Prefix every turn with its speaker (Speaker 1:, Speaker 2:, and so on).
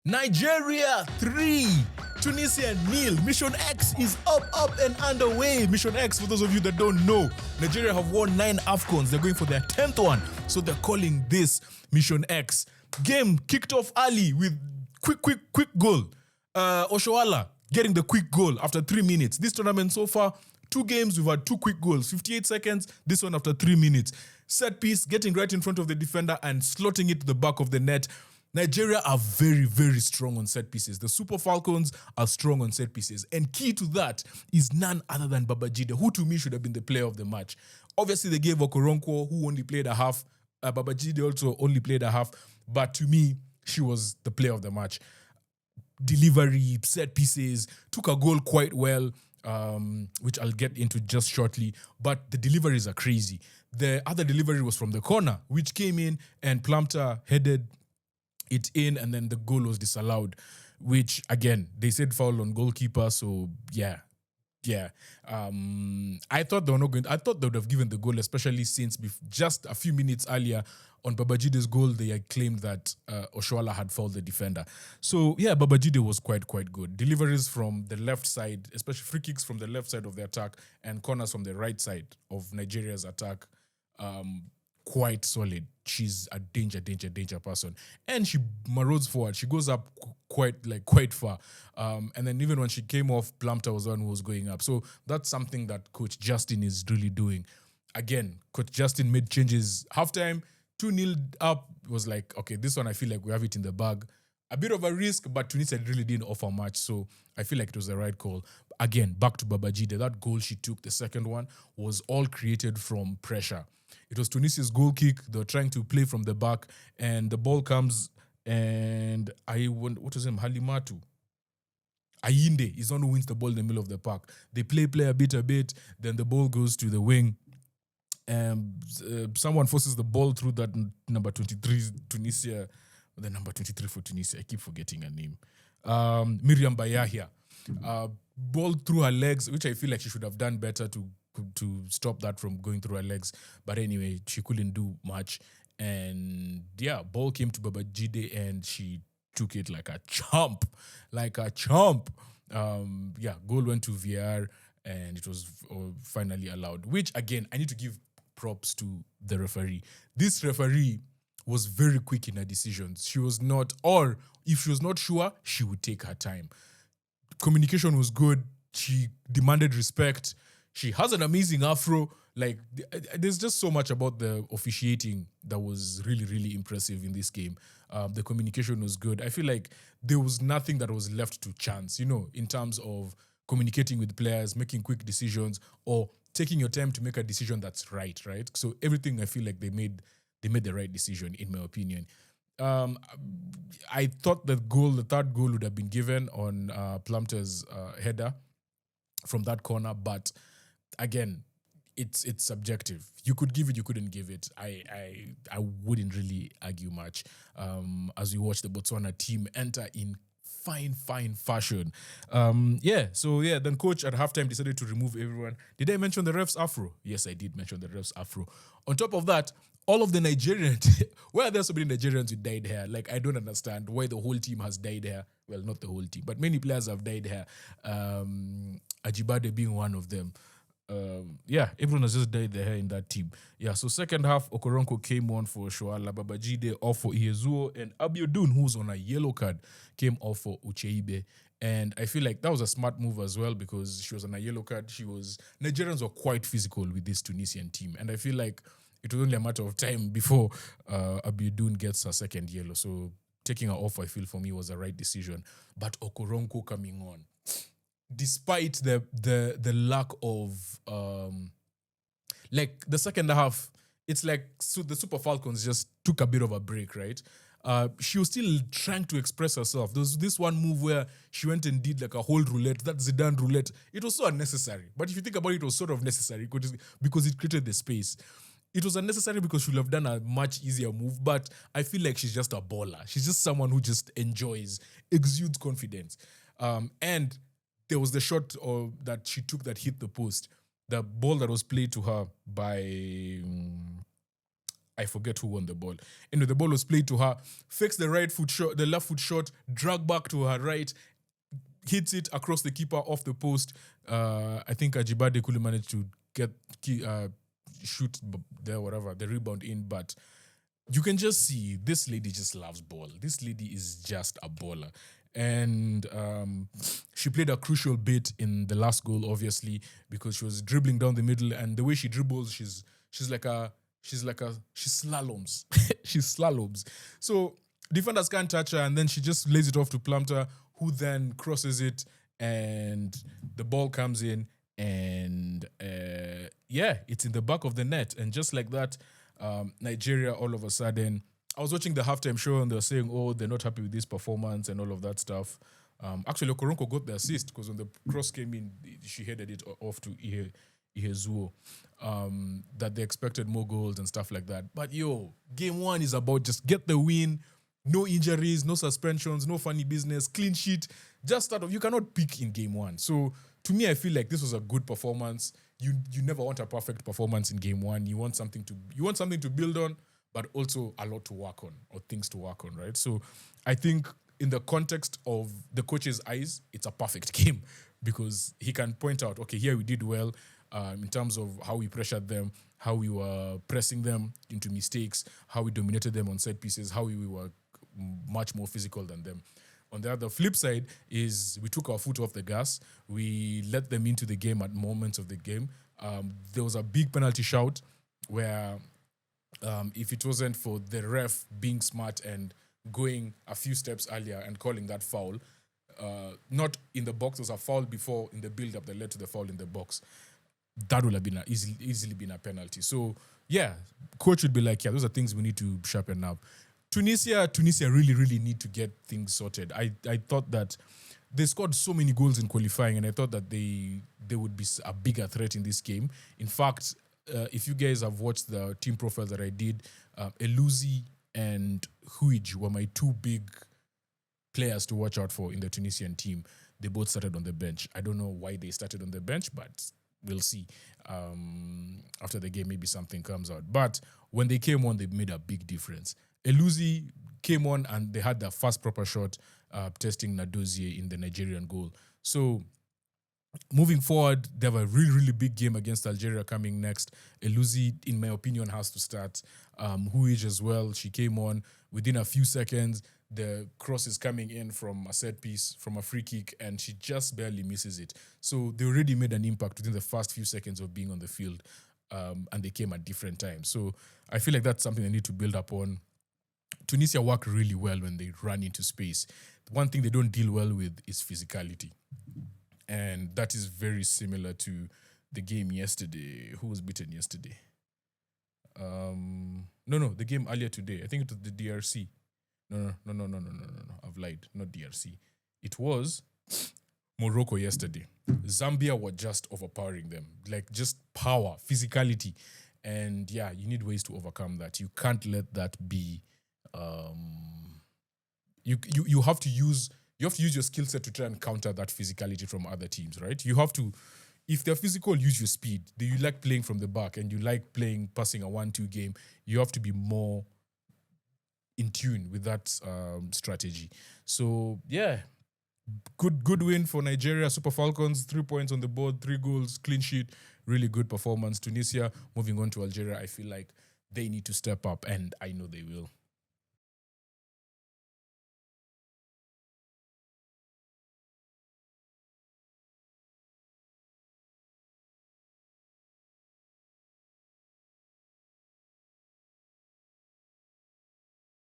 Speaker 1: Nigeria 3, Tunisia 0. Mission X is up and underway. Mission X, for those of you that don't know, Nigeria have won 9 AFCONs. They're going for their 10th one, so they're calling this Mission X. Game kicked off early with quick goal. OSHOALA getting the quick goal after 3 minutes. This tournament so far, 2 games, we've had 2 quick goals, 58 seconds, this one after 3 minutes. Set piece, getting right in front of the defender and slotting it to the back of the net. Nigeria are very strong on set pieces. The Super Falcons are strong on set pieces. And key to that is none other than BABAJIDE, who to me should have been the player of the match. Obviously, they gave Okoronkwo, who only played a half. BABAJIDE also only played a half. But to me, she was the player of the match. Delivery, set pieces, took a goal quite well, which I'll get into just shortly. But the deliveries are crazy. The other delivery was from the corner, which came in and Plumter headed it in, and then the goal was disallowed, which again they said foul on goalkeeper. So yeah. I thought they were not going. I thought they would have given the goal, especially since just a few minutes earlier on BABAJIDE's goal, they had claimed that OSHOALA had fouled the defender. So yeah, BABAJIDE was quite good. Deliveries from the left side, especially free kicks from the left side of the attack and corners from the right side of Nigeria's attack. Quite solid. She's a danger person, and she marauds forward. She goes up quite far, and then even when she came off, Plumter was the one who was going up. So that's something that Coach Justin is really doing. Again, Coach Justin made changes halftime. 2-0 up, was like, okay, this one I feel like we have it in the bag. A bit of a risk, but Tunisia really didn't offer much, so I feel like it was the right call. Again, back to BABAJIDE. That goal she took, the second one, was all created from pressure. It was Tunisia's goal kick. They were trying to play from the back, and the ball comes, and what was him? Halimatu. Ayinde is one who wins the ball in the middle of the park. They play a bit, then the ball goes to the wing. Someone forces the ball through that number 23 Tunisia, the number 23 for Tunisia. I keep forgetting her name. Miriam Bayahia. Ball through her legs, which I feel like she should have done better to stop that from going through her legs. But anyway, she couldn't do much. And yeah, ball came to BABAJIDE and she took it like a chump. Goal went to VAR and it was finally allowed. Which, again, I need to give props to the referee. This referee was very quick in her decisions. She was not, or if she was not sure, she would take her time. Communication was good. She demanded respect. She has an amazing afro. Like, there's just so much about the officiating that was really impressive in this game. The communication was good. I feel like there was nothing that was left to chance, in terms of communicating with players, making quick decisions, or taking your time to make a decision that's right? So everything, I feel like they made the right decision, in my opinion. I thought the third goal would have been given on Plumter's header from that corner, but again, it's subjective. You could give it, you couldn't give it. I wouldn't really argue much. As we watch the Botswana team enter in fine fashion. Then coach at halftime decided to remove everyone. Did I mention the ref's afro? Yes, I did mention the ref's afro. On top of that, all of the Nigerians, why are there so many Nigerians with dyed hair? Like, I don't understand why the whole team has dyed hair. Well, not the whole team, but many players have dyed hair. Ajibade being one of them. Everyone has just dyed their hair in that team. Yeah, so second half, Okoronkwo came on for OSHOALA, BABAJIDE off for IHEZUO, and Abiodun, who's on a yellow card, came off for Ucheibe. And I feel like that was a smart move as well because she was on a yellow card. Nigerians were quite physical with this Tunisian team. And I feel like it was only a matter of time before Abiodun gets her second yellow. So taking her off, I feel, for me, was the right decision. But Okoronkwo coming on, despite the lack of the second half, it's like the Super Falcons just took a bit of a break, right? She was still trying to express herself. There was this one move where she went and did like a whole roulette, that Zidane roulette. It was so unnecessary. But if you think about it, it was sort of necessary because it created the space. It was unnecessary because she would have done a much easier move, but I feel like she's just a baller. She's just someone who just exudes confidence. And there was the shot that she took that hit the post. The ball that was played to her by I forget who won the ball. Anyway, the ball was played to her, fakes the left foot shot, drag back to her right, hits it across the keeper off the post. I think Ajibade couldn't manage to shoot the rebound in, but you can just see this lady just loves ball. This lady is just a baller. And she played a crucial bit in the last goal, obviously, because she was dribbling down the middle, and the way she dribbles, she slaloms. She slaloms. So defenders can't touch her, and then she just lays it off to Plumter, who then crosses it, and the ball comes in, and it's in the back of the net. And just like that, Nigeria, all of a sudden, I was watching the halftime show and they were saying, oh, they're not happy with this performance and all of that stuff. Actually, Okoronko got the assist because when the cross came in, she headed it off to IHEZUO. That they expected more goals and stuff like that. But game one is about just get the win, no injuries, no suspensions, no funny business, clean sheet. Just start off. You cannot pick in game one. So to me, I feel like this was a good performance. You never want a perfect performance in game one. You want something to build on, but also a lot to work on or things to work on, right? So I think in the context of the coach's eyes, it's a perfect game because he can point out, okay, here we did well in terms of how we pressured them, how we were pressing them into mistakes, how we dominated them on set pieces, how we were much more physical than them. On the other flip side is we took our foot off the gas. We let them into the game at moments of the game. There was a big penalty shout where if it wasn't for the ref being smart and going a few steps earlier and calling that foul, not in the box, there was a foul before in the build-up that led to the foul in the box. That would have been easily been a penalty. So, yeah, coach would be like, those are things we need to sharpen up. Tunisia really, really need to get things sorted. I thought that they scored so many goals in qualifying, and I thought that they would be a bigger threat in this game. In fact, if you guys have watched the team profile that I did, Eluzi and Huij were my two big players to watch out for in the Tunisian team. They both started on the bench. I don't know why they started on the bench, but we'll see. After the game, maybe something comes out. But when they came on, they made a big difference. Eluzi came on and they had their first proper shot testing Nadozie in the Nigerian goal. So moving forward, they have a really, really big game against Algeria coming next. Eluzi, in my opinion, has to start. Huij as well. She came on within a few seconds. The cross is coming in from a set piece, from a free kick, and she just barely misses it. So they already made an impact within the first few seconds of being on the field, and they came at different times. So I feel like that's something they need to build upon. Tunisia work really well when they run into space. One thing they don't deal well with is physicality. And that is very similar to the game yesterday. Who was beaten yesterday? The game earlier today. I think it was the DRC. No. I've lied. Not DRC. It was Morocco yesterday. Zambia were just overpowering them. Like just power, physicality. And you need ways to overcome that. You can't let that be you have to use your skill set to try and counter that physicality from other teams, right? You have to, if they're physical, use your speed. Do you like playing from the back and you like passing a 1-2 game? You have to be more in tune with that strategy. So good win for Nigeria. Super Falcons, 3 points on the board, 3 goals, clean sheet, really good performance. Tunisia moving on to Algeria. I feel like they need to step up, and I know they will.